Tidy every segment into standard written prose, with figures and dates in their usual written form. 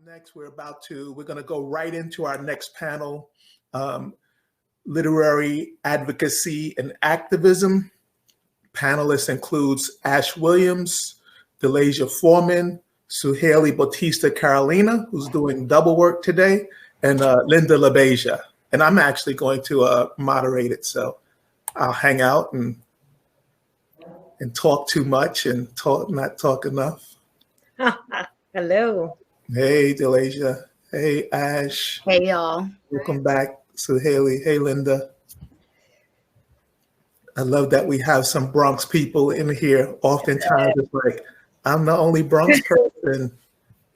Next, we're going to go right into our next panel, Literary Advocacy and Activism. Panelists includes Ash Williams, Daleeja Foreman, Suhaly Bautista-Carolina, who's doing double work today, and Linda LaBeija. And I'm actually going to moderate it, so I'll hang out and talk too much and not talk enough. Hello. Hey, Daleeja. Hey, Ash. Hey, y'all. Welcome back, Suhaly. Hey, Linda. I love that we have some Bronx people in here. Oftentimes, it's like, I'm the only Bronx person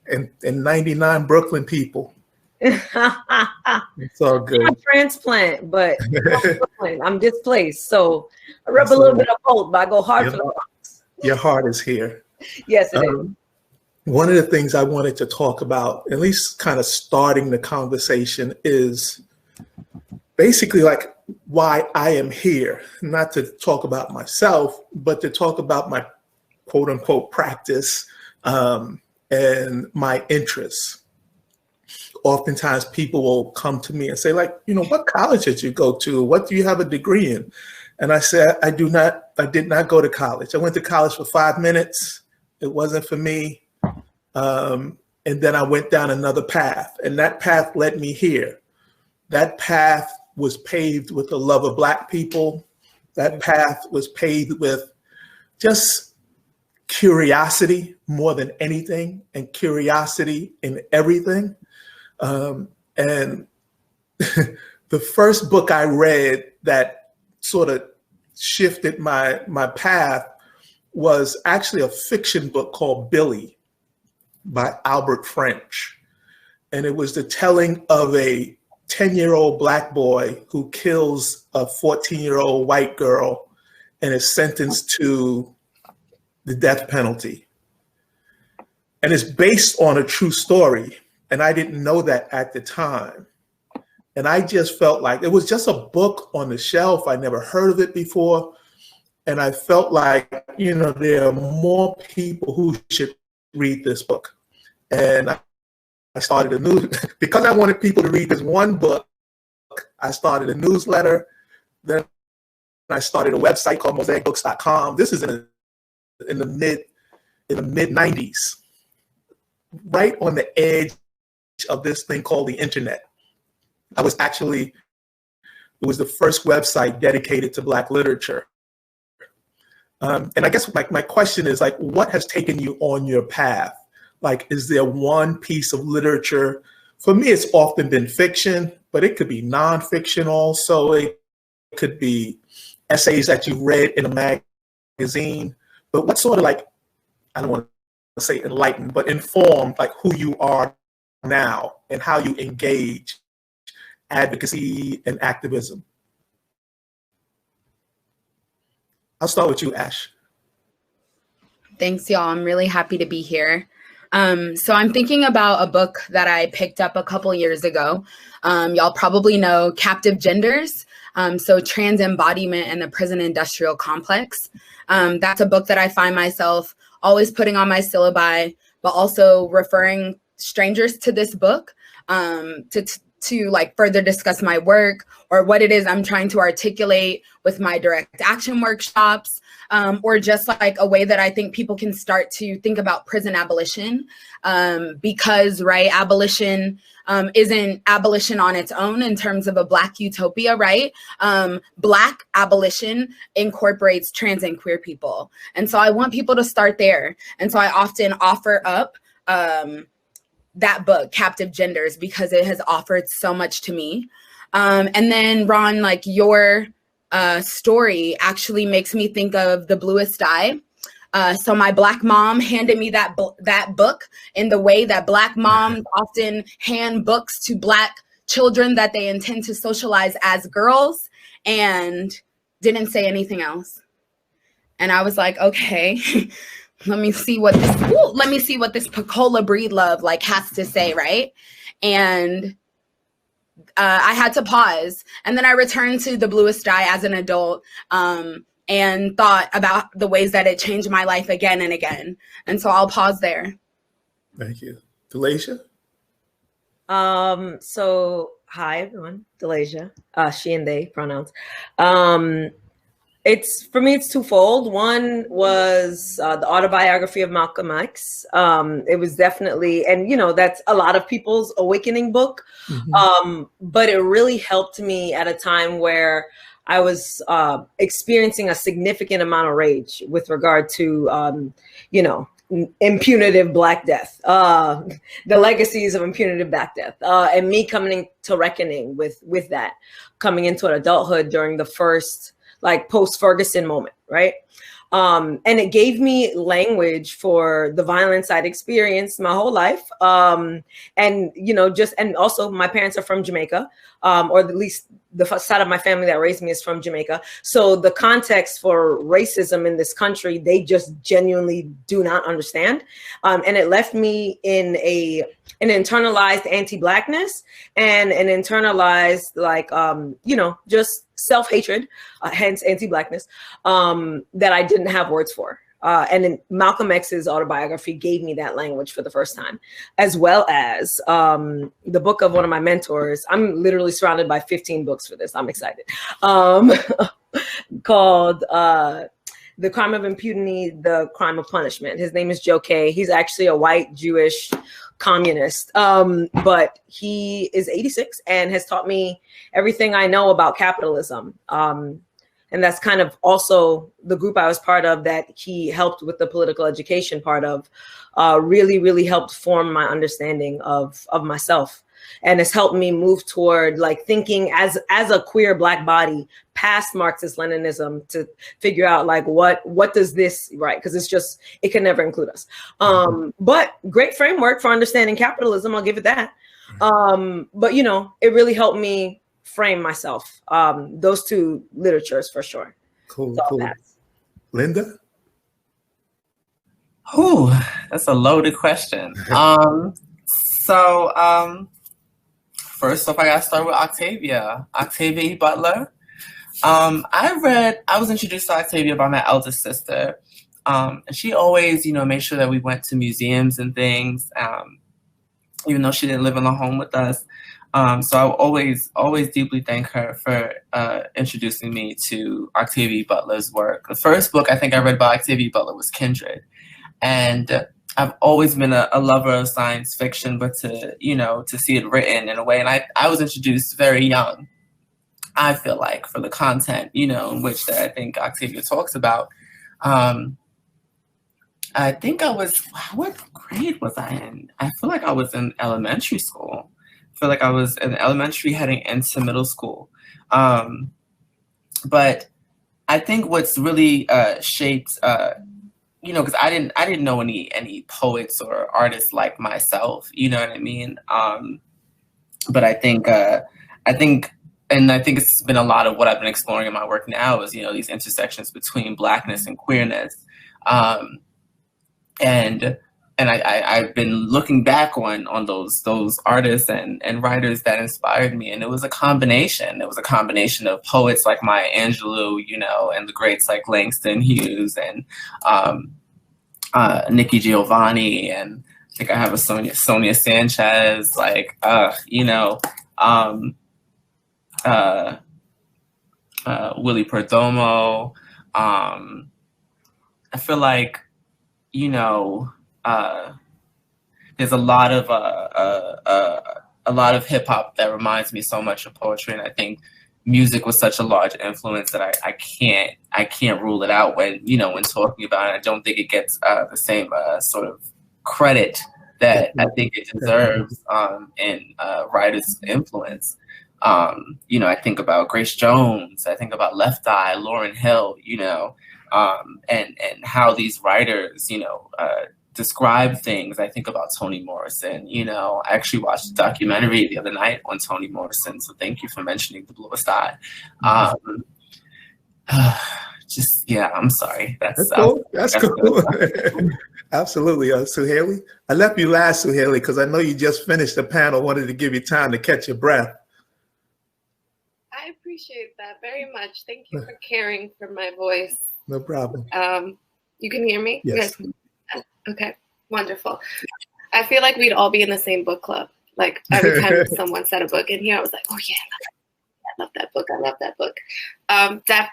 and 99 Brooklyn people. It's all good. I'm a transplant, but I'm displaced. So I rub a little bit of both, but I go hard for the Bronx. Your heart is here. Yes, it is. One of the things I wanted to talk about, at least kind of starting the conversation, is basically like why I am here. Not to talk about myself, but to talk about my quote unquote practice and my interests. Oftentimes people will come to me and say, like, what college did you go to? What do you have a degree in? And I said, I did not go to college. I went to college for 5 minutes. It wasn't for me. And then I went down another path, and that path led me here. That path was paved with the love of Black people. That path was paved with just curiosity more than anything, and curiosity in everything. And the first book I read that sort of shifted my path was actually a fiction book called Billy by Albert French. And it was the telling of a 10-year-old Black boy who kills a 14-year-old white girl and is sentenced to the death penalty. And it's based on a true story. And I didn't know that at the time. And I just felt like it was just a book on the shelf. I never heard of it before. And I felt like, there are more people who should read this book. And I started a news because I wanted people to read this one book. I started a newsletter. Then I started a website called mosaicbooks.com. This is in the mid 90s, right on the edge of this thing called the internet. It was the first website dedicated to Black literature. And I guess my question is, like, what has taken you on your path? Like, is there one piece of literature? For me, it's often been fiction, but it could be nonfiction also. It could be essays that you read in a magazine. But what sort of, like, I don't want to say enlightened, but informed, like, who you are now and how you engage advocacy and activism? I'll start with you, Ash. Thanks, y'all. I'm really happy to be here. So I'm thinking about a book that I picked up a couple years ago. Y'all probably know Captive Genders. So Trans Embodiment and the Prison Industrial Complex. That's a book that I find myself always putting on my syllabi, but also referring strangers to this book to like further discuss my work or what it is I'm trying to articulate with my direct action workshops, or just like a way that I think people can start to think about prison abolition, because, right, abolition isn't abolition on its own in terms of a Black utopia, right? Black abolition incorporates trans and queer people. And so I want people to start there. And so I often offer up that book, Captive Genders, because it has offered so much to me. And then, Ron, like, your story actually makes me think of The Bluest Eye. So my Black mom handed me that book in the way that Black moms often hand books to Black children that they intend to socialize as girls, and didn't say anything else. And I was like, okay, let me see what this Pecola Breedlove like has to say, right? And I had to pause. And then I returned to The Bluest Eye as an adult, and thought about the ways that it changed my life again and again. And so I'll pause there. Thank you. Daleeja? So hi everyone, Daleeja, she and they pronouns. It's for me, it's twofold. One was the autobiography of Malcolm X. It was definitely, and that's a lot of people's awakening book. But it really helped me at a time where I was experiencing a significant amount of rage with regard to, impunitive Black death, the legacies of impunitive Black death, and me coming to reckoning with that, coming into adulthood during the first post-Ferguson moment, right? And it gave me language for the violence I'd experienced my whole life. And also my parents are from Jamaica, or at least the side of my family that raised me is from Jamaica. So the context for racism in this country, they just genuinely do not understand. And it left me in an internalized anti-Blackness and an internalized, just self-hatred, hence anti-Blackness, that I didn't have words for. And then Malcolm X's autobiography gave me that language for the first time, as well as the book of one of my mentors. I'm literally surrounded by 15 books for this. I'm excited. Called The Crime of Impunity, The Crime of Punishment. His name is Joe Kay. He's actually a white Jewish communist, but he is 86 and has taught me everything I know about capitalism. And that's kind of also the group I was part of that he helped with the political education part of, really, really helped form my understanding of myself. And it's helped me move toward thinking as a queer Black body past Marxist Leninism to figure out what does this, right? Because it can never include us. But great framework for understanding capitalism, I'll give it that. But it really helped me frame myself. Those two literatures for sure. Cool. Linda? That's a loaded question. First off, I gotta start with Octavia Butler. I was introduced to Octavia by my eldest sister. And she always, made sure that we went to museums and things, even though she didn't live in the home with us. So I always deeply thank her for introducing me to Octavia Butler's work. The first book I think I read about Octavia Butler was Kindred. And I've always been a lover of science fiction, but to see it written in a way. And I was introduced very young, I feel like, for the content, in which that I think Octavia talks about. I think what grade was I in? I feel like I was in elementary school. I feel like I was in elementary heading into middle school. But I think what's really shaped, because I didn't know any poets or artists like myself, you know what I mean? But I think it's been a lot of what I've been exploring in my work now is, these intersections between Blackness and queerness. And I've been looking back on those artists and writers that inspired me. And it was a combination. It was a combination of poets like Maya Angelou, and the greats like Langston Hughes and Nikki Giovanni. And I think I have a Sonia Sanchez, Willie Perdomo. I feel like, there's a lot of hip hop that reminds me so much of poetry, and I think music was such a large influence that I can't rule it out when talking about it. I don't think it gets the same sort of credit that I think it deserves in writers' influence. I think about Grace Jones, I think about Left Eye, Lauryn Hill, and how these writers, describe things. I think about Toni Morrison. I actually watched a documentary the other night on Toni Morrison, so thank you for mentioning The Bluest Eye. I'm sorry. That's cool. That's cool. Absolutely. Suhaly, I left you last, Suhaly, because I know you just finished the panel. Wanted to give you time to catch your breath. I appreciate that very much. Thank you for caring for my voice. No problem. You can hear me? Yes. Okay, wonderful. I feel like we'd all be in the same book club, Like every time someone said a book in here, I was like, oh yeah, I love that book. I love that book.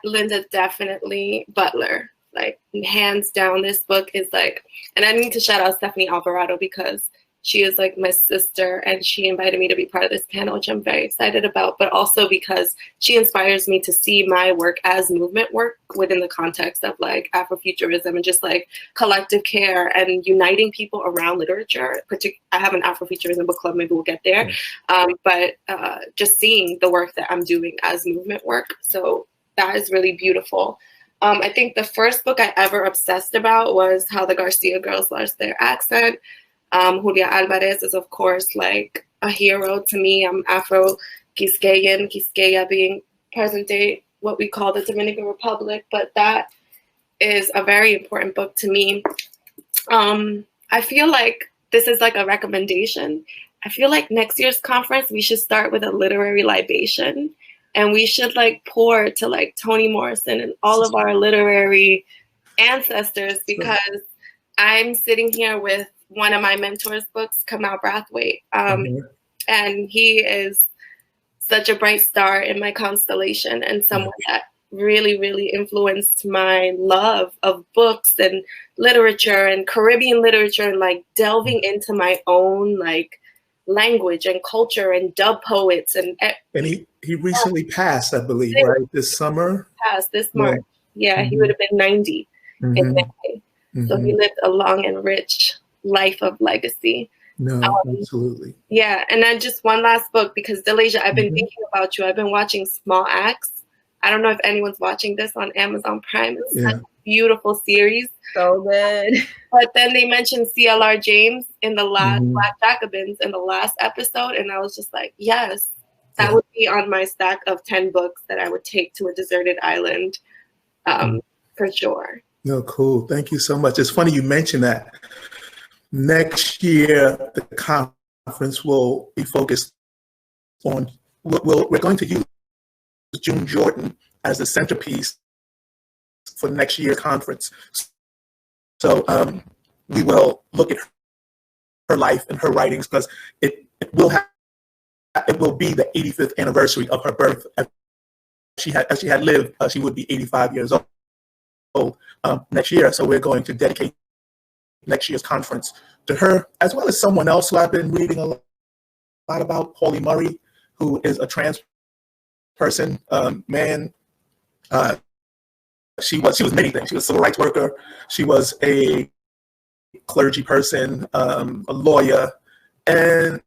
Linda, definitely Butler. Like hands down, this book is like, and I need to shout out Stephanie Alvarado because she is like my sister and she invited me to be part of this panel, which I'm very excited about, but also because she inspires me to see my work as movement work within the context of like Afrofuturism and just like collective care and uniting people around literature. I have an Afrofuturism book club, maybe we'll get there. But just seeing the work that I'm doing as movement work. So that is really beautiful. I think the first book I ever obsessed about was How the Garcia Girls Lost Their Accent. Julia Alvarez is, of course, like a hero to me. I'm Afro-Quisqueyan, Quisqueya being present day, what we call the Dominican Republic, but that is a very important book to me. I feel like this is like a recommendation. I feel like next year's conference, we should start with a literary libation, and we should like pour to like Toni Morrison and all of our literary ancestors, because I'm sitting here with one of my mentor's books, Kamau Brathwaite, and he is such a bright star in my constellation and someone that really, really influenced my love of books and literature and Caribbean literature and like delving into my own like language and culture and dub poets. And he recently passed, I believe, right? This summer? Passed this March. Yeah, he would have been 90 in May. So he lived a long and rich life of legacy. No, absolutely. Yeah, and then just one last book, because Daleeja, I've been thinking about you. I've been watching Small Acts. I don't know if anyone's watching this on Amazon Prime. It's such a beautiful series. So good. But then they mentioned C.L.R. James in the last Black Jacobins in the last episode, and I was just like, yes, that would be on my stack of 10 books that I would take to a deserted island, for sure. No, cool. Thank you so much. It's funny you mentioned that. Next year, the conference will be focused on, we're going to use June Jordan as the centerpiece for next year's conference. So we will look at her life and her writings, because it will be the 85th anniversary of her birth. As she had lived, she would be 85 years old next year. So we're going to dedicate next year's conference to her, as well as someone else who I've been reading a lot about, Pauli Murray, who is a trans person, man. She was many things. She was a civil rights worker. She was a clergy person, a lawyer, and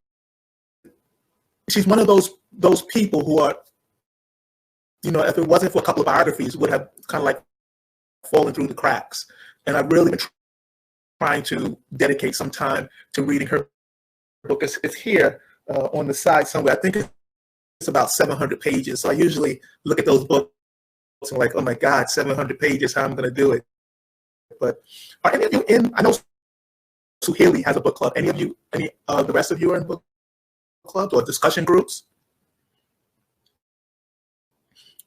she's one of those people who are, if it wasn't for a couple of biographies, would have kind of like fallen through the cracks. And I've really been trying to dedicate some time to reading her book. It's here on the side somewhere. I think it's about 700 pages. So I usually look at those books and like, oh my God, 700 pages, how I'm going to do it. But are any of you in? I know Suhaly has a book club. Any of you, the rest of you are in book clubs or discussion groups?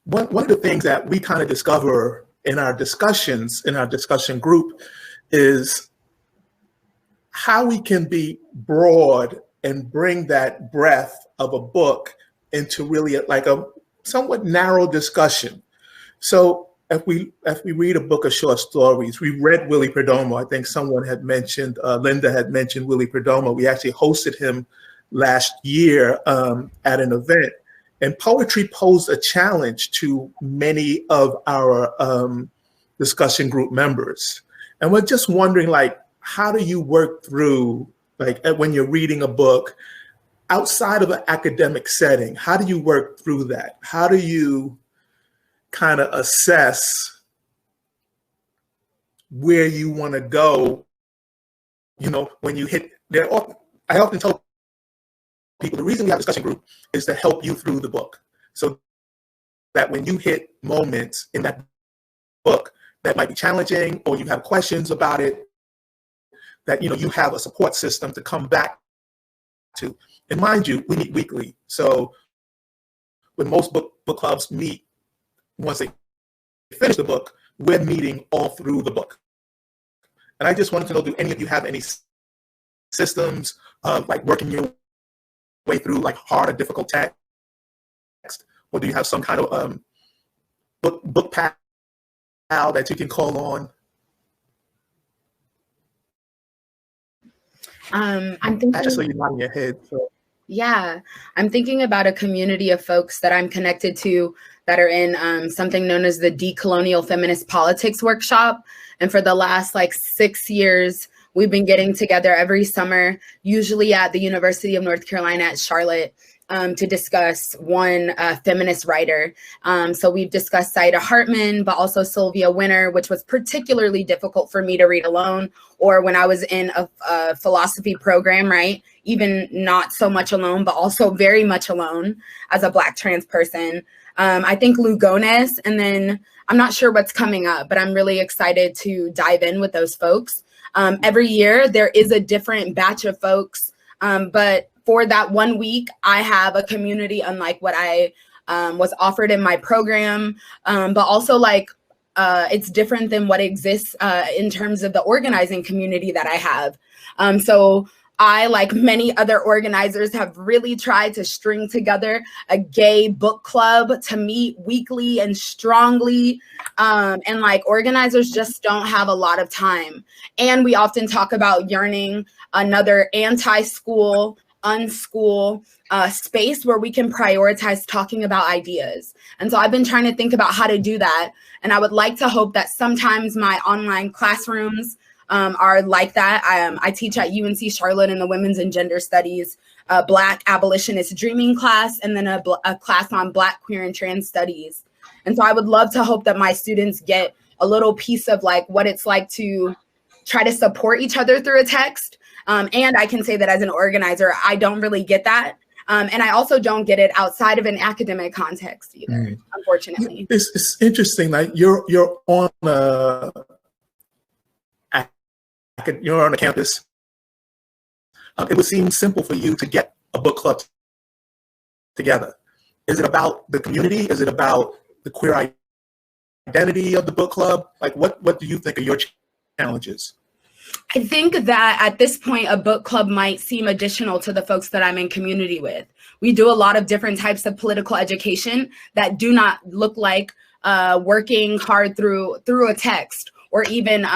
One of the things that we kind of discover in our discussions, in our discussion group, is how we can be broad and bring that breadth of a book into really like a somewhat narrow discussion. So if we read a book of short stories, we read Willie Perdomo. I think someone had mentioned, Linda had mentioned Willie Perdomo. We actually hosted him last year at an event. And poetry posed a challenge to many of our discussion group members. And we're just wondering, like, how do you work through, like, when you're reading a book outside of an academic setting? How do you work through that? How do you kind of assess where you want to go? When you hit there, I often tell people the reason we have a discussion group is to help you through the book, so that when you hit moments in that book that might be challenging or you have questions about it, that you have a support system to come back to. And mind you, we meet weekly. So when most book clubs meet, once they finish the book, we're meeting all through the book. And I just wanted to know, do any of you have any systems of like working your way through like hard or difficult text, or do you have some kind of book pal that you can call on? I'm thinking. I just saw you nodding your head. So. Yeah, I'm thinking about a community of folks that I'm connected to that are in something known as the Decolonial Feminist Politics Workshop. And for the last like 6 years, we've been getting together every summer, usually at the University of North Carolina at Charlotte, to discuss one feminist writer. So we've discussed Saida Hartman, but also Sylvia Winter, which was particularly difficult for me to read alone, or when I was in a philosophy program, right? Even not so much alone, but also very much alone as a Black trans person. I think Lugones, and then I'm not sure what's coming up, but I'm really excited to dive in with those folks. Every year there is a different batch of folks, but for that 1 week, I have a community unlike what I was offered in my program, but also like it's different than what exists in terms of the organizing community that I have. So I, like many other organizers, have really tried to string together a gay book club to meet weekly and strongly. And like organizers just don't have a lot of time. And we often talk about yearning another anti-school, unschool space where we can prioritize talking about ideas. And so I've been trying to think about how to do that. And I would like to hope that sometimes my online classrooms are like that. I teach at UNC Charlotte in the Women's and Gender Studies Black Abolitionist Dreaming class, and then a class on Black, Queer, and Trans Studies. And so I would love to hope that my students get a little piece of like what it's like to try to support each other through a text. And I can say that as an organizer, I don't really get that. And I also don't get it outside of an academic context either, unfortunately. It's interesting. Like you're on a campus. It would seem simple for you to get a book club together. Is it about the community? Is it about the queer identity of the book club? Like, what do you think are your challenges? I think that at this point, a book club might seem additional to the folks that I'm in community with. We do a lot of different types of political education that do not look like working hard through a text, or even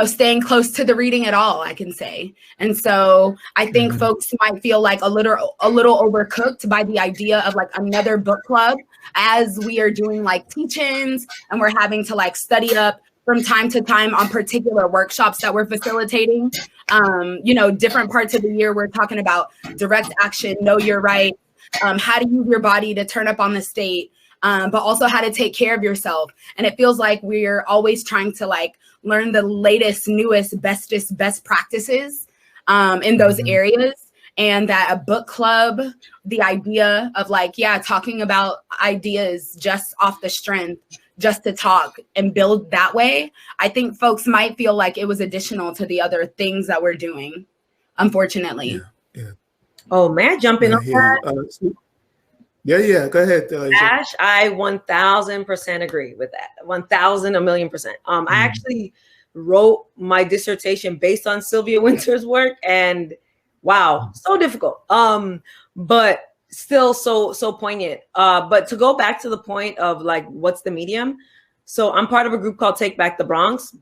staying close to the reading at all, I can say. And so I think folks might feel like a little overcooked by the idea of like another book club, as we are doing like teach-ins and we're having to like study up from time to time on particular workshops that we're facilitating. Different parts of the year, we're talking about direct action, know your right, how to use your body to turn up on the state, but also how to take care of yourself. And it feels like we're always trying to like learn the latest, newest, best practices in those areas. And that a book club, the idea of like, talking about ideas just off the strength, just to talk and build that way, I think folks might feel like it was additional to the other things that we're doing, unfortunately. Yeah. Oh, may I jump in on that? Yeah, go ahead. Ash, I 1000% agree with that. 1,000,000,000%. I actually wrote my dissertation based on Sylvia Winter's work, and wow, so difficult. But still so poignant. But to go back to the point of like, what's the medium? So I'm part of a group called Take Back the Bronx.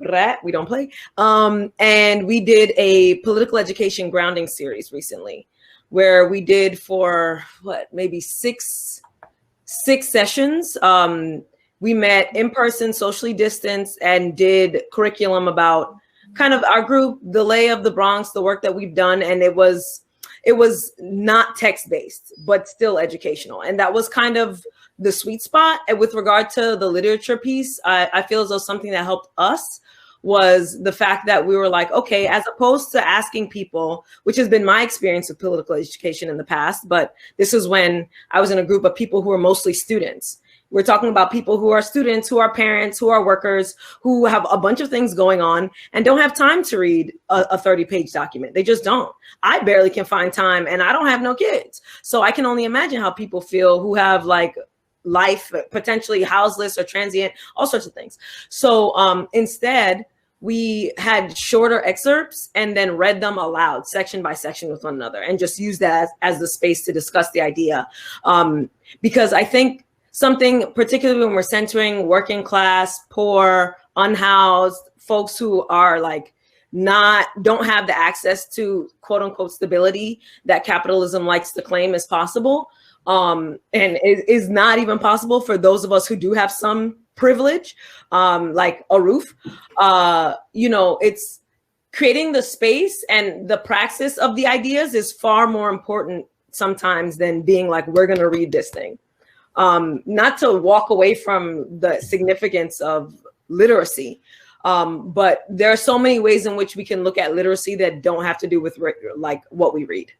We don't play. And we did a political education grounding series recently, where we did for maybe six sessions. We met in person, socially distanced, and did curriculum about kind of our group, the lay of the Bronx, the work that we've done. And it was not text-based, but still educational. And that was kind of the sweet spot. And with regard to the literature piece, I feel as though something that helped us was the fact that we were like, okay, as opposed to asking people, which has been my experience with political education in the past, but this is when I was in a group of people who were mostly students. We're talking about people who are students, who are parents, who are workers, who have a bunch of things going on and don't have time to read a 30-page document. They just don't. I barely can find time, and I don't have no kids. So I can only imagine how people feel who have like life potentially houseless or transient, all sorts of things. So instead, we had shorter excerpts and then read them aloud, section by section with one another, and just use that as the space to discuss the idea. Because I think something, particularly when we're centering working class, poor, unhoused, folks who are like don't have the access to quote unquote stability that capitalism likes to claim is possible, and is not even possible for those of us who do have some privilege, like a roof. It's creating the space, and the praxis of the ideas is far more important sometimes than being like, we're going to read this thing. Not to walk away from the significance of literacy, but there are so many ways in which we can look at literacy that don't have to do with like what we read.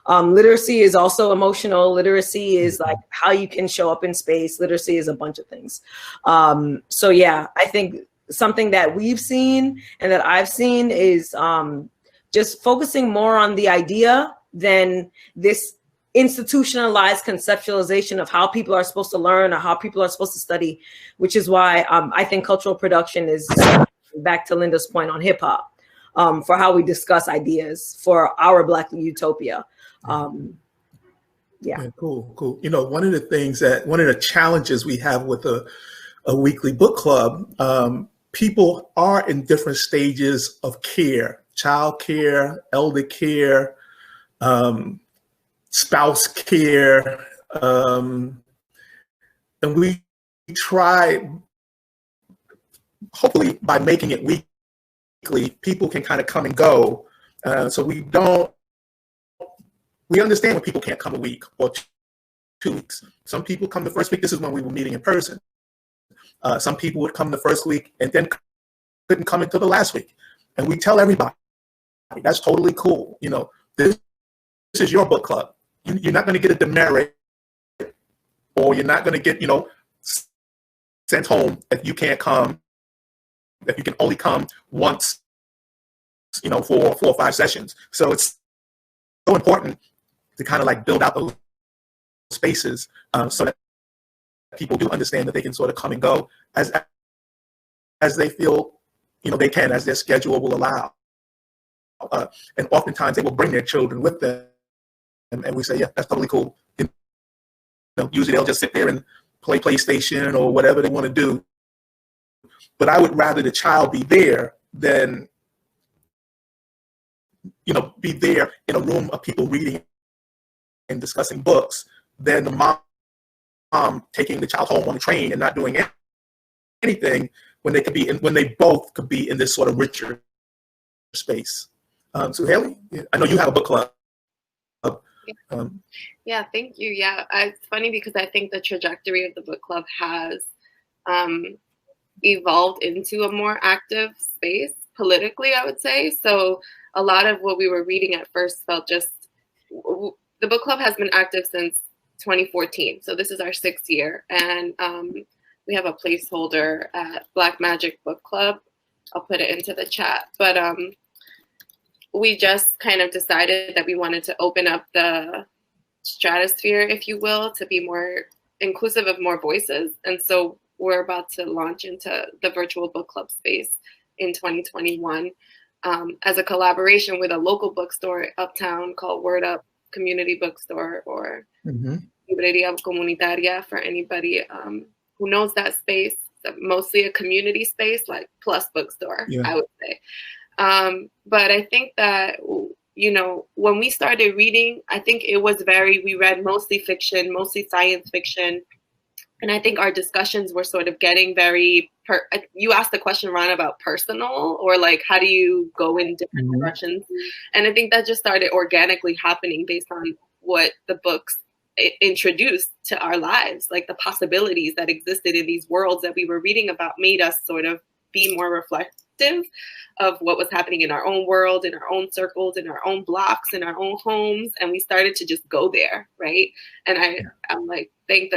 Literacy is also emotional. Literacy is like how you can show up in space. Literacy is a bunch of things. So yeah, I think something that we've seen and that I've seen is just focusing more on the idea than this institutionalized conceptualization of how people are supposed to learn or how people are supposed to study, which is why I think cultural production is, back to Linda's point on hip hop, for how we discuss ideas for our Black utopia. Yeah, cool. One of the challenges we have with a weekly book club, people are in different stages of care, child care, elder care, spouse care, and we try, hopefully by making it weekly, people can kind of come and go. So we understand when people can't come a week or 2 weeks. Some people come the first week. This is when we were meeting in person. Some people would come the first week and then couldn't come until the last week. And we tell everybody, that's totally cool. This is your book club. You're not going to get a demerit, or you're not going to get, sent home if you can't come, if you can only come once, for 4 or 5 sessions. So it's so important to kind of like build out those spaces, so that people do understand that they can sort of come and go as they feel, they can, as their schedule will allow. And oftentimes they will bring their children with them. And we say, yeah, that's totally cool. Usually they'll just sit there and play PlayStation or whatever they want to do. But I would rather the child be there than, be there in a room of people reading and discussing books than the mom taking the child home on the train and not doing anything when they both could be in this sort of richer space. So Hailie, I know you have a book club. Yeah, thank you. Yeah, it's funny because I think the trajectory of the book club has evolved into a more active space politically, I would say. So a lot of what we were reading at first felt just, the book club has been active since 2014. So this is our 6th year. And we have a placeholder at Black Magic Book Club. I'll put it into the chat. But we just kind of decided that we wanted to open up the stratosphere, if you will, to be more inclusive of more voices. And so we're about to launch into the virtual book club space in 2021 as a collaboration with a local bookstore uptown called Word Up Community Bookstore, or Librería Comunitaria for anybody who knows that space. Mostly a community space, like plus bookstore, I would say. But I think that, when we started reading, I think it was we read mostly fiction, mostly science fiction. And I think our discussions were sort of getting very, you asked the question, Ron, about personal, or like, how do you go in different directions? And I think that just started organically happening based on what the books introduced to our lives. Like the possibilities that existed in these worlds that we were reading about made us sort of be more reflective of what was happening in our own world, in our own circles, in our own blocks, in our own homes. And we started to just go there, right? And I'm like, thank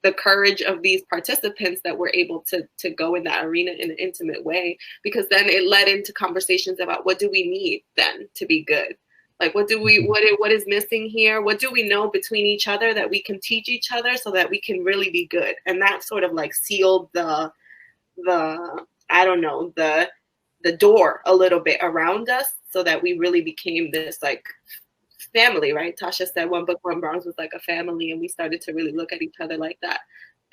the courage of these participants that were able to go in that arena in an intimate way, because then it led into conversations about what do we need then to be good? Like, what is missing here? What do we know between each other that we can teach each other so that we can really be good? And that sort of like sealed the the door a little bit around us, so that we really became this like family, right? Tasha said One Book, One Bronze was like a family, and we started to really look at each other like that.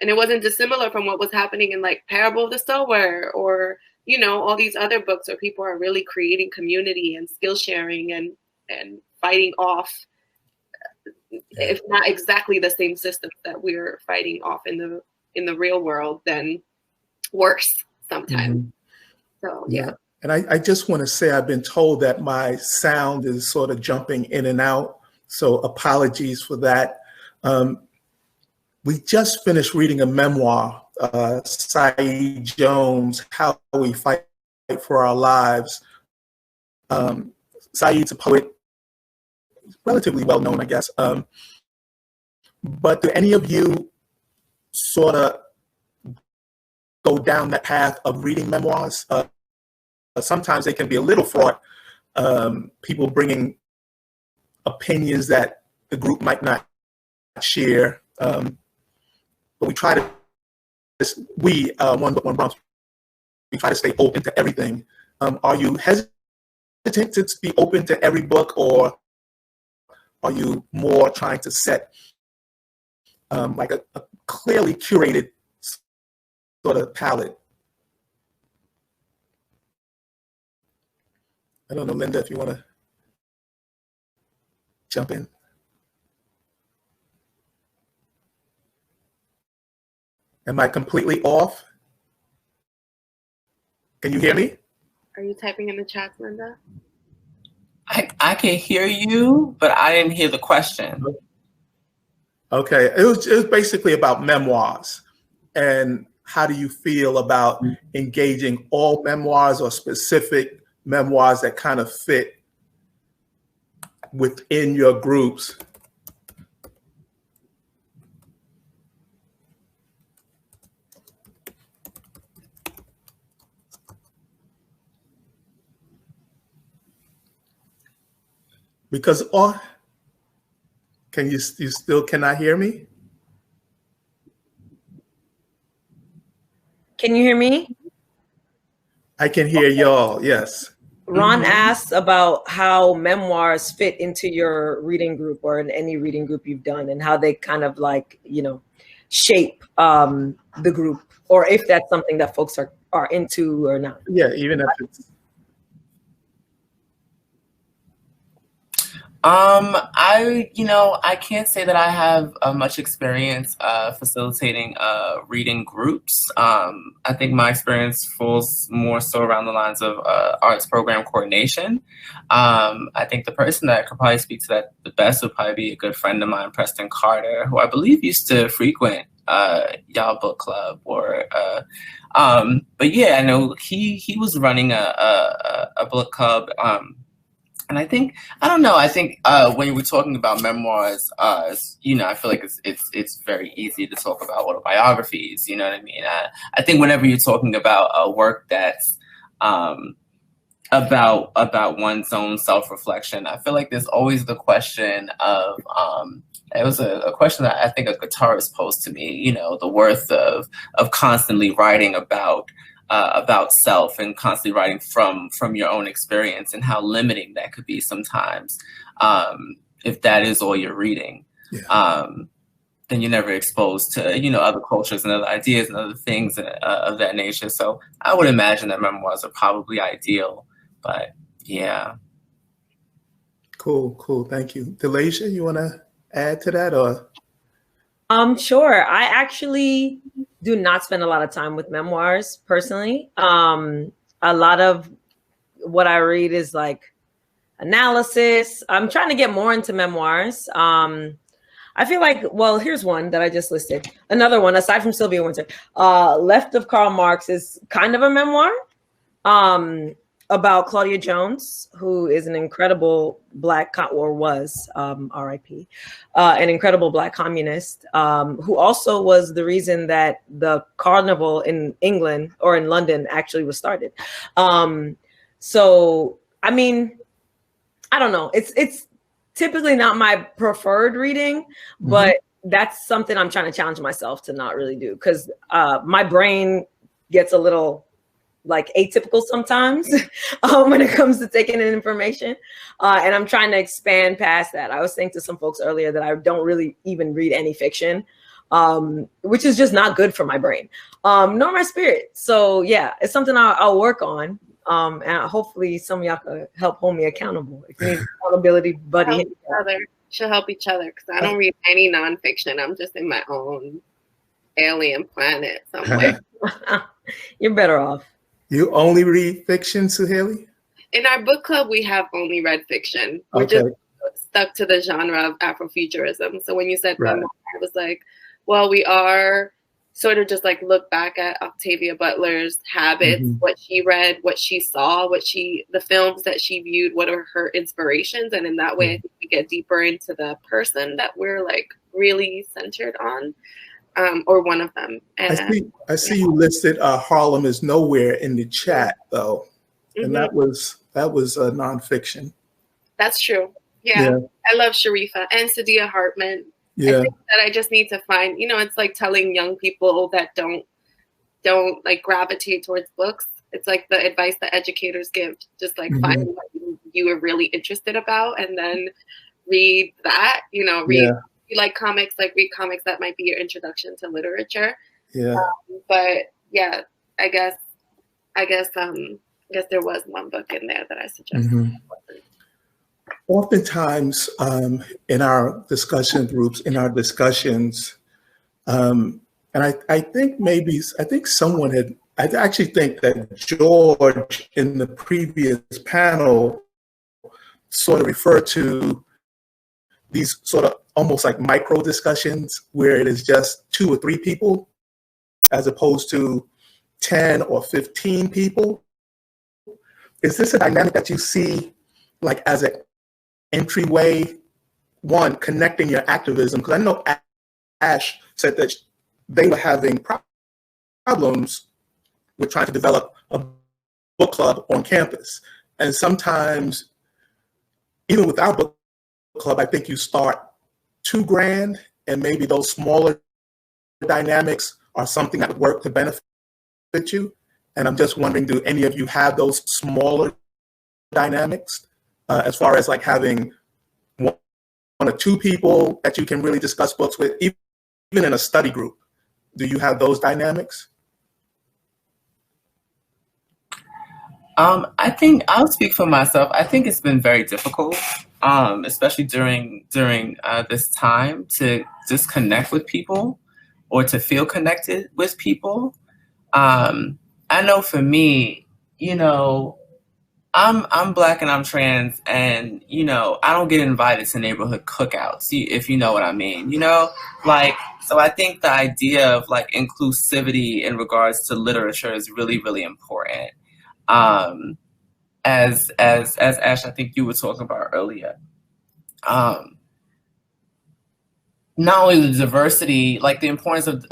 And it wasn't dissimilar from what was happening in like Parable of the Sower, or, you know, all these other books where people are really creating community and skill sharing and fighting off, if not exactly the same systems that we're fighting off in the real world, then worse sometimes. Mm-hmm. So, yeah. And I just want to say, I've been told that my sound is sort of jumping in and out. So apologies for that. We just finished reading a memoir, Saeed Jones, How We Fight for Our Lives. Saeed's a poet, relatively well known, I guess. But do any of you sort of go down that path of reading memoirs? Sometimes they can be a little fraught. People bringing opinions that the group might not share. But we try to, One Book, One Bronze, we try to stay open to everything. Are you hesitant to be open to every book, or are you more trying to set like a clearly curated sort of palette? I don't know, Linda, if you want to jump in. Am I completely off? Can you hear me? Are you typing in the chat, Linda? I can hear you, but I didn't hear the question. Okay, it was basically about memoirs, and how do you feel about engaging all memoirs or specific memoirs that kind of fit within your groups? Because can you still cannot hear me? Can you hear me? I can hear y'all, yes. Ron asked about how memoirs fit into your reading group, or in any reading group you've done, and how they kind of like, you know, shape the group, or if that's something that folks are into or not. Yeah, even if it's. I can't say that I have much experience facilitating reading groups. I think my experience falls more so around the lines of arts program coordination. I think the person that could probably speak to that the best would probably be a good friend of mine, Preston Carter, who I believe used to frequent y'all book club, or but yeah, I know he was running a book club. And I think when we're talking about memoirs, I feel like it's very easy to talk about autobiographies. You know what I mean? I think whenever you're talking about a work that's about one's own self-reflection, I feel like there's always the question of it was a question that I think a guitarist posed to me. You know, the worth of constantly writing about self, and constantly writing from your own experience, and how limiting that could be sometimes if that is all you're reading. Yeah. Then you're never exposed to, you know, other cultures and other ideas and other things of that nature. So I would imagine that memoirs are probably ideal, but yeah. Cool. Thank you. Daleeja, you want to add to that, or? Sure. I actually do not spend a lot of time with memoirs personally. A lot of what I read is like analysis. I'm trying to get more into memoirs. I feel like, well, here's one that I just listed. Another one, aside from Sylvia Wynter, Left of Karl Marx is kind of a memoir about Claudia Jones, who is an incredible was RIP, an incredible Black communist, who also was the reason that the carnival in England, or in London, actually was started. So, I mean, I don't know. It's typically not my preferred reading, but that's something I'm trying to challenge myself to not really do, because my brain gets a little like atypical sometimes when it comes to taking in information. And I'm trying to expand past that. I was saying to some folks earlier that I don't really even read any fiction, which is just not good for my brain, nor my spirit. So yeah, it's something I'll work on. And hopefully some of y'all can help hold me accountable. If you need accountability, buddy. She'll help each other, because I don't read any nonfiction. I'm just in my own alien planet somewhere. You're better off. You only read fiction, Suhaly? In our book club, we have only read fiction. We're just stuck to the genre of Afrofuturism. So when you said memoir, I was like, well, we are sort of just like look back at Octavia Butler's habits, what she read, what she saw, the films that she viewed, what are her inspirations. And in that way, I think we get deeper into the person that we're like really centered on, or one of them. And, I see you listed Harlem is Nowhere in the chat though. And that was a nonfiction. That's true. Yeah. I love Sharifa and Saidiya Hartman. I think that I just need to find, it's like telling young people that don't like gravitate towards books. It's like the advice that educators give, just like find what you are really interested about and then read that, read, you like comics, like read comics that might be your introduction to literature. But yeah, I guess there was one book in there that I suggested. Oftentimes in our discussion groups, in our discussions, and I think someone had, I actually think that George in the previous panel sort of referred to these sort of almost like micro discussions where it is just 2 or 3 people as opposed to 10 or 15 people. Is this a dynamic that you see like as an entryway, one, connecting your activism? Because I know Ash said that they were having problems with trying to develop a book club on campus. And sometimes, even with our book club, I think you start too grand, and maybe those smaller dynamics are something that would work to benefit you. And I'm just wondering, do any of you have those smaller dynamics as far as like having 1 or 2 people that you can really discuss books with, even in a study group? Do you have those dynamics? I think I'll speak for myself. I think it's been very difficult, especially during this time, to just connect with people or to feel connected with people. I know for me, I'm Black and I'm trans, and I don't get invited to neighborhood cookouts, if you know what I mean. So I think the idea of like inclusivity in regards to literature is really, really important. As Ash, I think you were talking about earlier. Not only the diversity, like the importance of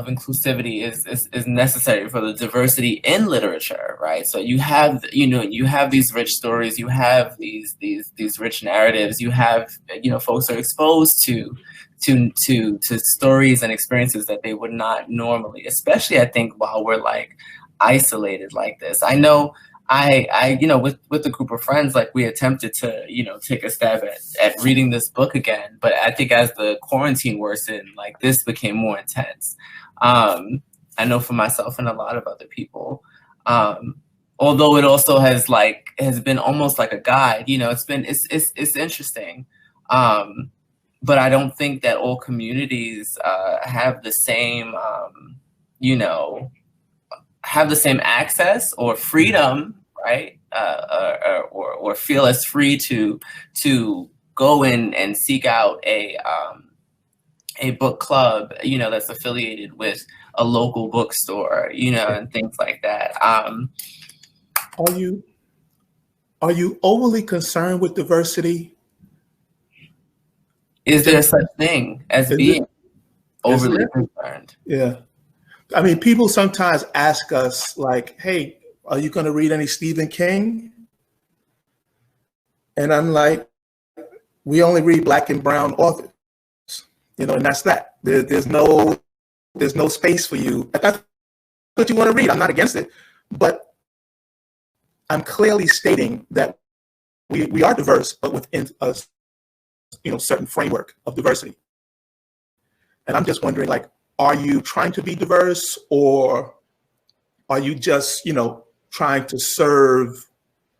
inclusivity is necessary for the diversity in literature, right? So you have these rich stories, you have these rich narratives, you have folks are exposed to stories and experiences that they would not normally, especially I think while we're like isolated like this. I know I with a group of friends, like we attempted to, take a stab at reading this book again. But I think as the quarantine worsened, like this became more intense. I know for myself and a lot of other people, although it also has been almost like a guide, it's interesting. But I don't think that all communities have the same, have the same access or freedom, right? Or feel as free to go in and seek out a book club, that's affiliated with a local bookstore, and things like that. Are you overly concerned with diversity? Is there such thing as being overly concerned? Yeah. I mean, people sometimes ask us like, hey, are you going to read any Stephen King? And I'm like, we only read Black and brown authors, and that's that. There's no space for you. That's what you want to read. I'm not against it, but I'm clearly stating that we are diverse, but within a certain framework of diversity. And I'm just wondering, like, are you trying to be diverse, or are you just, trying to serve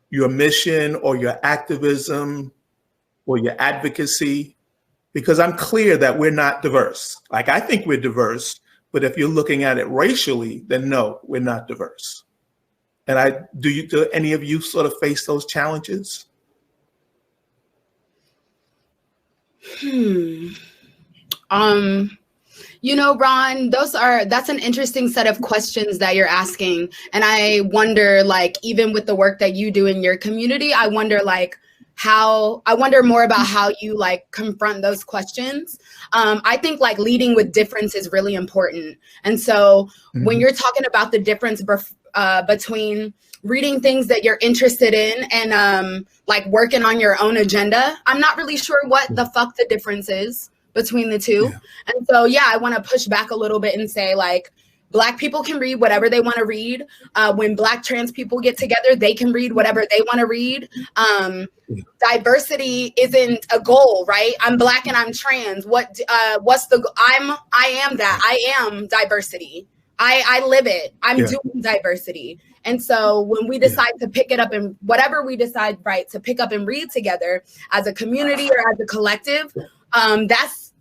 your mission or your activism or your advocacy? Because I'm clear that we're not diverse. Like, I think we're diverse, but if you're looking at it racially, then no, we're not diverse. And do any of you sort of face those challenges? Ron, that's an interesting set of questions that you're asking. And I wonder, like, even with the work that you do in your community, I wonder more about how you confront those questions. I think leading with difference is really important. And so when you're talking about the difference between reading things that you're interested in and working on your own agenda, I'm not really sure what the fuck the difference is between the two. Yeah. And so, I want to push back a little bit and say, Black people can read whatever they want to read. When Black trans people get together, they can read whatever they want to read. Diversity isn't a goal, right? I'm Black and I'm trans. What's the? I am that. I am diversity. I live it. I'm doing diversity. And so when we decide to pick it up and whatever we decide, right, to pick up and read together as a community or as a collective,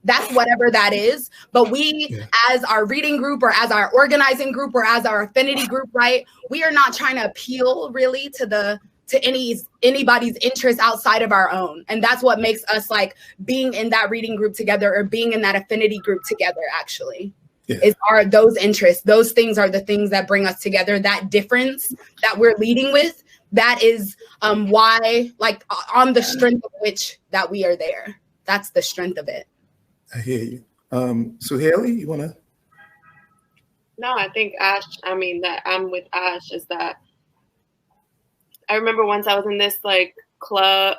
that's whatever that is. But we, as our reading group or as our organizing group or as our affinity group, right, we are not trying to appeal really to anybody's interest outside of our own. And that's what makes us being in that reading group together or being in that affinity group together, actually. Are those interests. Those things are the things that bring us together. That difference that we're leading with, that is why, on the strength of which that we are there. That's the strength of it. I hear you. Suhaly, you want to? No, I think that I'm with Ash is that I remember once I was in this club,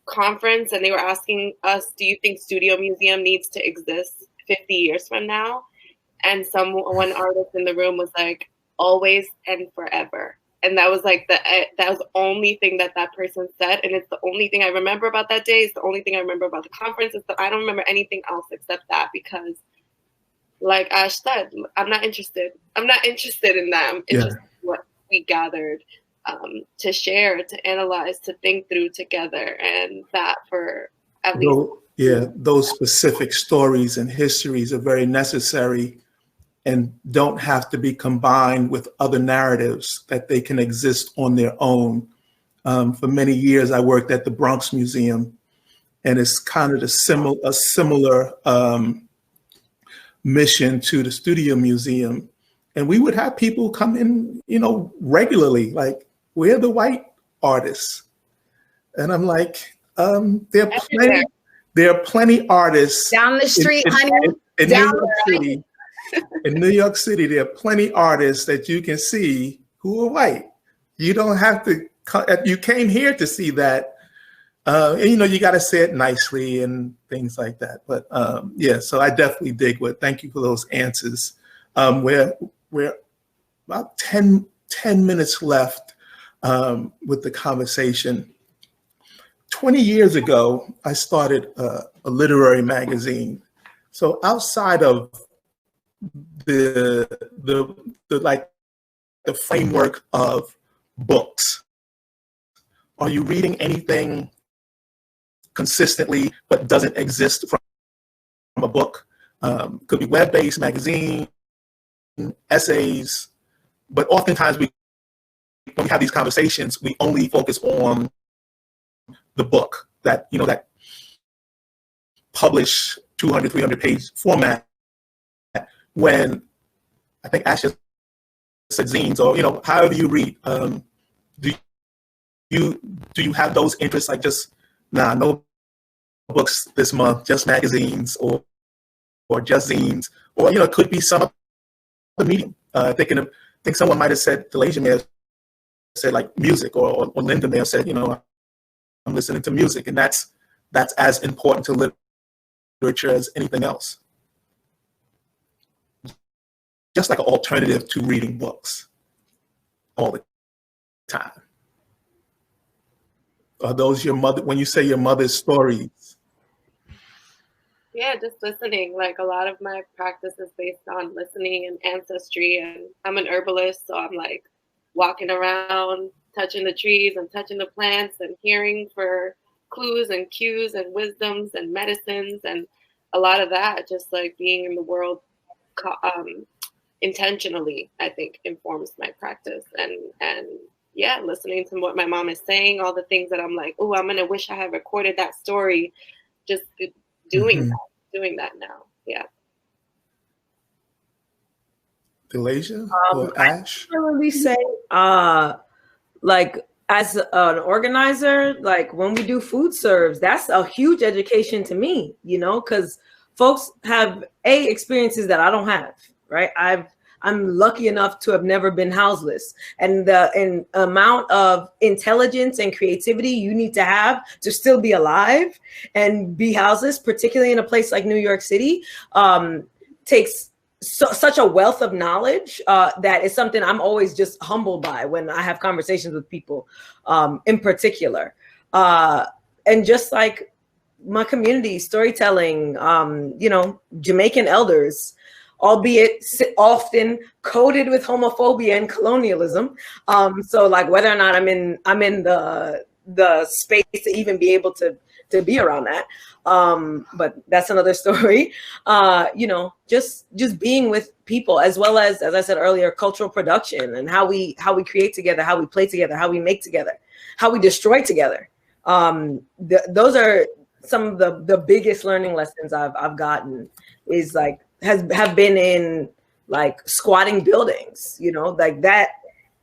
conference, and they were asking us, do you think Studio Museum needs to exist 50 years from now? And one artist in the room was like, always and forever. And that was that was the only thing that person said. And it's the only thing I remember about that day. It's the only thing I remember about the conference. I don't remember anything else except that, because like Ash said, I'm not interested. I'm not interested in that. I'm interested in what we gathered to share, to analyze, to think through together. And that for at least. Those specific stories and histories are very necessary and don't have to be combined with other narratives, that they can exist on their own. For many years, I worked at the Bronx Museum, and it's kind of a similar mission to the Studio Museum. And we would have people come in, regularly, like, we're the white artists. And I'm like, there are plenty artists down the street, honey. In New York City, there are plenty artists that you can see who are white. You don't have to. You came here to see that. And, you got to say it nicely and things like that. But so I definitely dig thank you for those answers. We're about 10 minutes left with the conversation. 20 years ago, I started a literary magazine. So outside of the framework of books, are you reading anything consistently but doesn't exist from a book? Could be web-based, magazine, essays, but oftentimes when we have these conversations, we only focus on the book that published 200, 300 page format, when I think Ash said zines, or however you read. Do you have those interests, like just no books this month, just magazines, or just zines, or it could be some other medium? I think someone might have said, Daleeja may have said music, or Linda may have said, I'm listening to music, and that's as important to literature as anything else. just like an alternative to reading books all the time. Are those your mother, when you say your mother's stories? Yeah, just listening. Like a lot of my practice is based on listening and ancestry. And I'm an herbalist, so I'm like walking around, touching the trees and touching the plants and hearing for clues and cues and wisdoms and medicines. And a lot of that, just like being in the world intentionally, I think informs my practice. And yeah, listening to what my mom is saying, all the things that I'm like, oh, I'm gonna wish I had recorded that story. Just doing that now. Yeah. Daleeja or Ash? I really say, like as an organizer, like when we do food serves, that's a huge education to me, you know, because folks have experiences that I don't have, right? I'm lucky enough to have never been houseless, and the amount of intelligence and creativity you need to have to still be alive and be houseless, particularly in a place like New York City, takes such a wealth of knowledge that is something I'm always just humbled by when I have conversations with people, in particular, and just like my community storytelling, you know, Jamaican elders, albeit often coded with homophobia and colonialism. So like whether or not I'm in the space to even be able to be around that. But that's another story. You know, just being with people, as well as I said earlier, cultural production and how we create together, how we play together, how we make together, how we destroy together. Those are some of the biggest learning lessons I've gotten, is like have been in like squatting buildings, you know, like that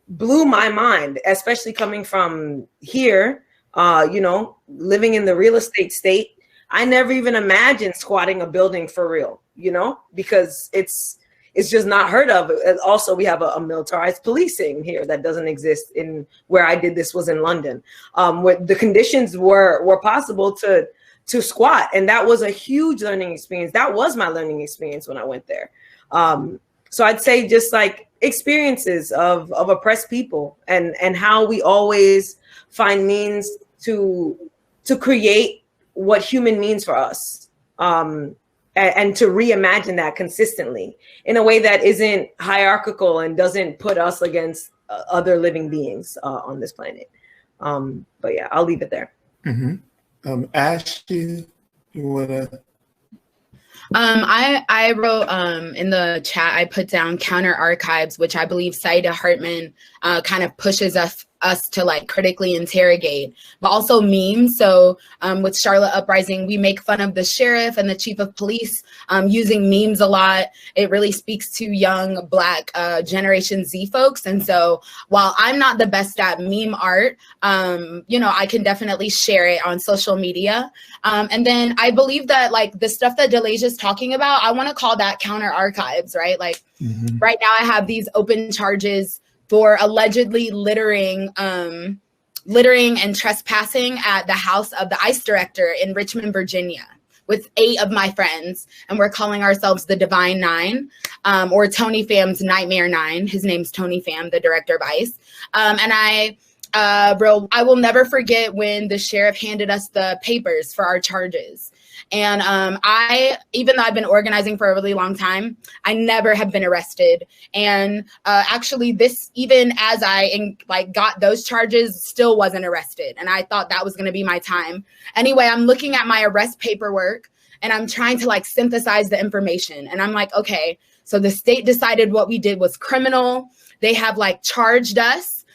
blew my mind, especially coming from here, you know, living in the real estate state. I never even imagined squatting a building for real, you know, because it's just not heard of. Also, we have a militarized policing here that doesn't exist in where I did this was in London, where the conditions were possible to squat. And that was a huge learning experience. That was my learning experience when I went there. So I'd say just like experiences of oppressed people and how we always find means to create what human means for us, and to reimagine that consistently in a way that isn't hierarchical and doesn't put us against other living beings on this planet. But yeah, I'll leave it there. Mm-hmm. Ash, you wanna? I wrote in the chat, I put down counter archives, which I believe Saida Hartman kind of pushes us to like critically interrogate, but also memes. So with Charlotte Uprising, we make fun of the sheriff and the chief of police using memes a lot. It really speaks to young Black Generation Z folks. And so while I'm not the best at meme art, you know, I can definitely share it on social media. And then I believe that like the stuff that Daleeja is talking about, I want to call that counter archives, right? Like right now I have these open charges for allegedly littering and trespassing at the house of the ICE director in Richmond, Virginia, with 8 of my friends. And we're calling ourselves the Divine Nine, or Tony Pham's Nightmare Nine. His name's Tony Pham, the director of ICE. And I will never forget when the sheriff handed us the papers for our charges. And even though I've been organizing for a really long time, I never have been arrested. And actually even as I got those charges, still wasn't arrested. And I thought that was going to be my time. Anyway, I'm looking at my arrest paperwork and I'm trying to like synthesize the information. And I'm like, okay, so the state decided what we did was criminal. They have like charged us.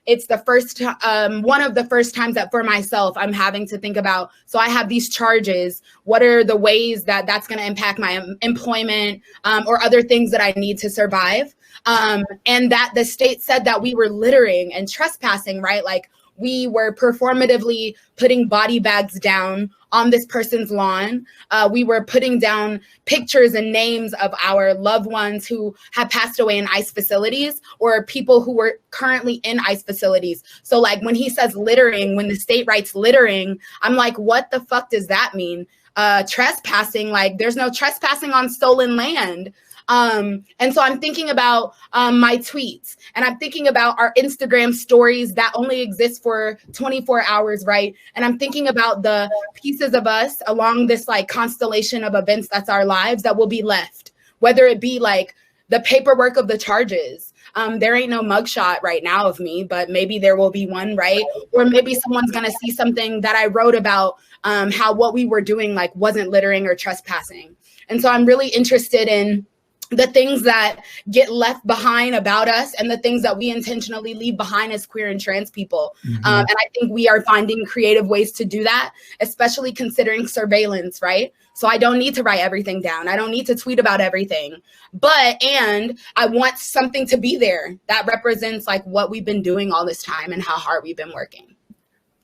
It's the first, one of the first times that for myself, I'm having to think about, so I have these charges, what are the ways that that's going to impact my employment or other things that I need to survive? And that the state said that we were littering and trespassing, right? Like we were performatively putting body bags down on this person's lawn. We were putting down pictures and names of our loved ones who have passed away in ICE facilities or people who were currently in ICE facilities. So like when he says littering, when the state writes littering, I'm like, what the fuck does that mean? Trespassing, like there's no trespassing on stolen land. And so I'm thinking about my tweets, and I'm thinking about our Instagram stories that only exist for 24 hours, right? And I'm thinking about the pieces of us along this like constellation of events that's our lives that will be left, whether it be like the paperwork of the charges. There ain't no mugshot right now of me, but maybe there will be one, right? Or maybe someone's gonna see something that I wrote about how what we were doing like wasn't littering or trespassing. And so I'm really interested in the things that get left behind about us and the things that we intentionally leave behind as queer and trans people. And I think we are finding creative ways to do that, especially considering surveillance, right? So I don't need to write everything down. I don't need to tweet about everything, and I want something to be there that represents like what we've been doing all this time and how hard we've been working.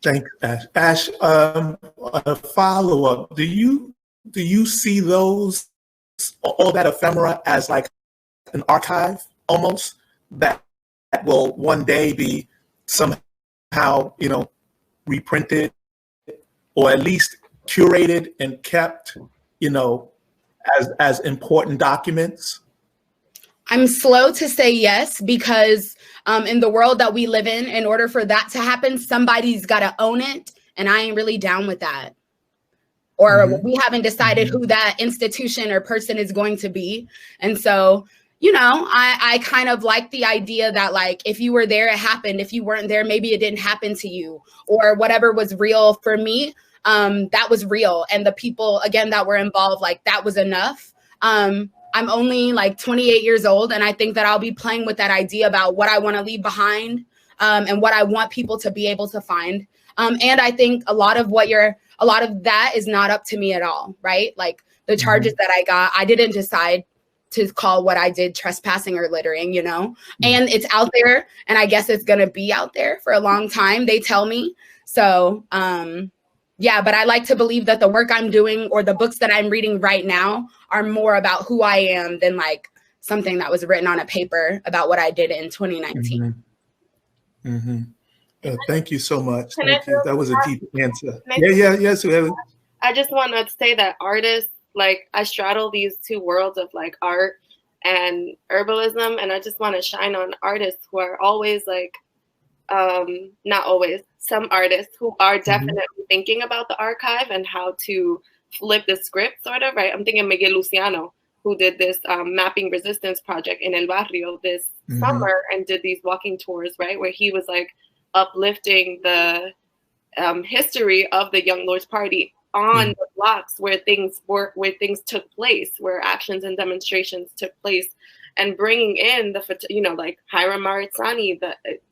Thanks, Ash. Ash, a follow-up. Do you see those, all that ephemera as like an archive almost that will one day be somehow, reprinted or at least curated and kept, as important documents? I'm slow to say yes, because in the world that we live in order for that to happen, somebody's got to own it. And I ain't really down with that. Or we haven't decided who that institution or person is going to be. And so, I kind of like the idea that like, if you were there, it happened. If you weren't there, maybe it didn't happen to you, or whatever was real for me, that was real. And the people, again, that were involved, like that was enough. I'm only like 28 years old. And I think that I'll be playing with that idea about what I want to leave behind, and what I want people to be able to find. And I think a lot of that is not up to me at all, right? Like the charges that I got, I didn't decide to call what I did trespassing or littering, and it's out there, and I guess it's going to be out there for a long time, they tell me. So, yeah, but I like to believe that the work I'm doing or the books that I'm reading right now are more about who I am than like something that was written on a paper about what I did in 2019. Thank you so much. Thank you. That was a deep answer. Yes. I just want to say that artists, like I straddle these two worlds of like art and herbalism, and I just want to shine on artists who are always like, not always, some artists who are definitely thinking about the archive and how to flip the script, sort of, right? I'm thinking Miguel Luciano, who did this mapping resistance project in El Barrio this summer and did these walking tours, right? Where he was like uplifting the history of the Young Lords Party on the blocks where things took place, where actions and demonstrations took place, and bringing in the, like Hiram Maritzani,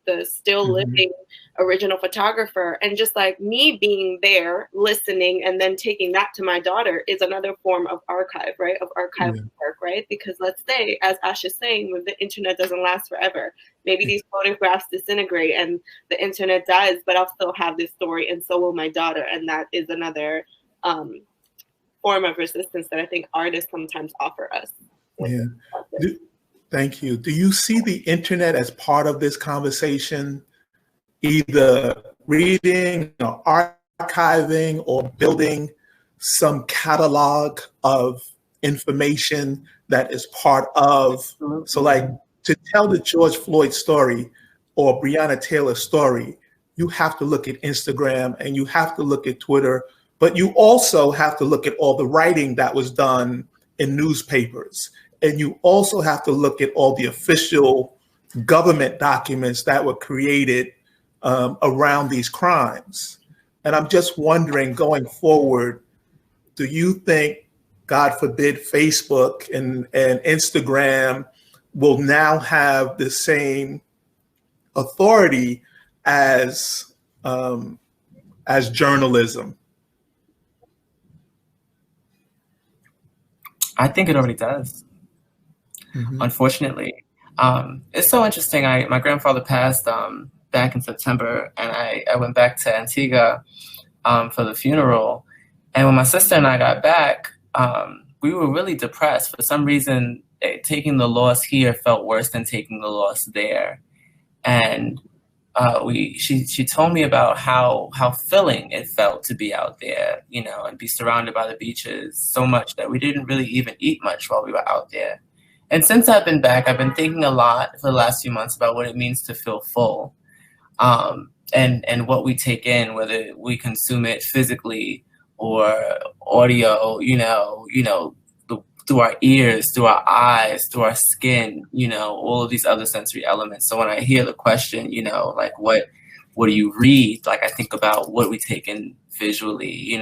the still living original photographer, and just like me being there, listening, and then taking that to my daughter is another form of archive, right? Of archival work, right? Because let's say, as Ash is saying, when the internet doesn't last forever, maybe these photographs disintegrate and the internet dies, but I'll still have this story, and so will my daughter, and that is another form of resistance that I think artists sometimes offer us. Thank you. Do you see the internet as part of this conversation, either reading or archiving or building some catalog of information that is part of? So like to tell the George Floyd story or Breonna Taylor story, you have to look at Instagram and you have to look at Twitter, but you also have to look at all the writing that was done in newspapers. And you also have to look at all the official government documents that were created around these crimes. And I'm just wondering, going forward, do you think, God forbid, Facebook and Instagram will now have the same authority as journalism? I think it already does. Unfortunately, it's so interesting. My grandfather passed back in September, and I went back to Antigua for the funeral. And when my sister and I got back, we were really depressed. For some reason, taking the loss here felt worse than taking the loss there. And she told me about how filling it felt to be out there, and be surrounded by the beaches so much that we didn't really even eat much while we were out there. And since I've been back, I've been thinking a lot for the last few months about what it means to feel full, and what we take in, whether we consume it physically or audio, through our ears, through our eyes, through our skin, all of these other sensory elements. So when I hear the question, like what do you read? Like I think about what we take in visually,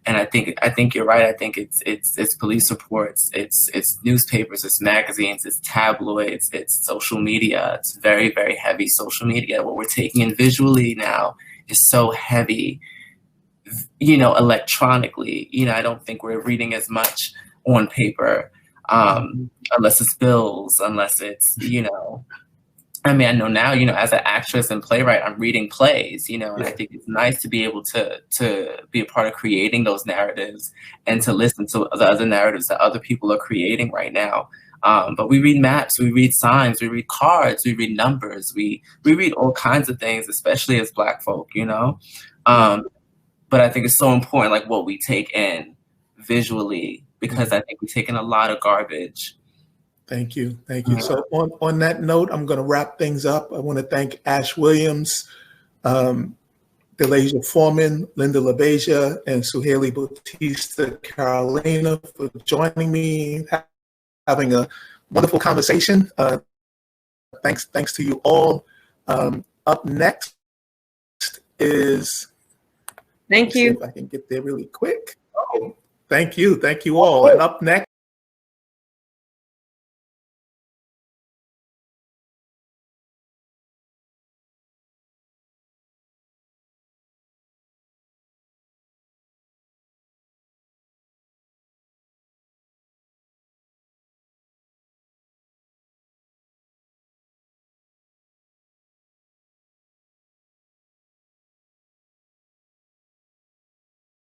and I think you're right. I think it's police reports, it's newspapers, it's magazines, it's tabloids, it's social media. It's very, very heavy social media. What we're taking in visually now is so heavy, electronically. I don't think we're reading as much on paper, unless it's bills, unless it's, I know now, as an actress and playwright, I'm reading plays, and I think it's nice to be able to be a part of creating those narratives and to listen to the other narratives that other people are creating right now. But we read maps, we read signs, we read cards, we read numbers, we read all kinds of things, especially as Black folk, but I think it's so important, like what we take in visually, because I think we take in a lot of garbage. Thank you. So on that note, I'm going to wrap things up. I want to thank Ash Williams, Daleeja Foreman, Linda LaBeija, and Suhaly Bautista-Carolina for joining me, having a wonderful conversation. Thanks to you all. Up next is... Thank you. If I can get there really quick. Oh, thank you all. And up next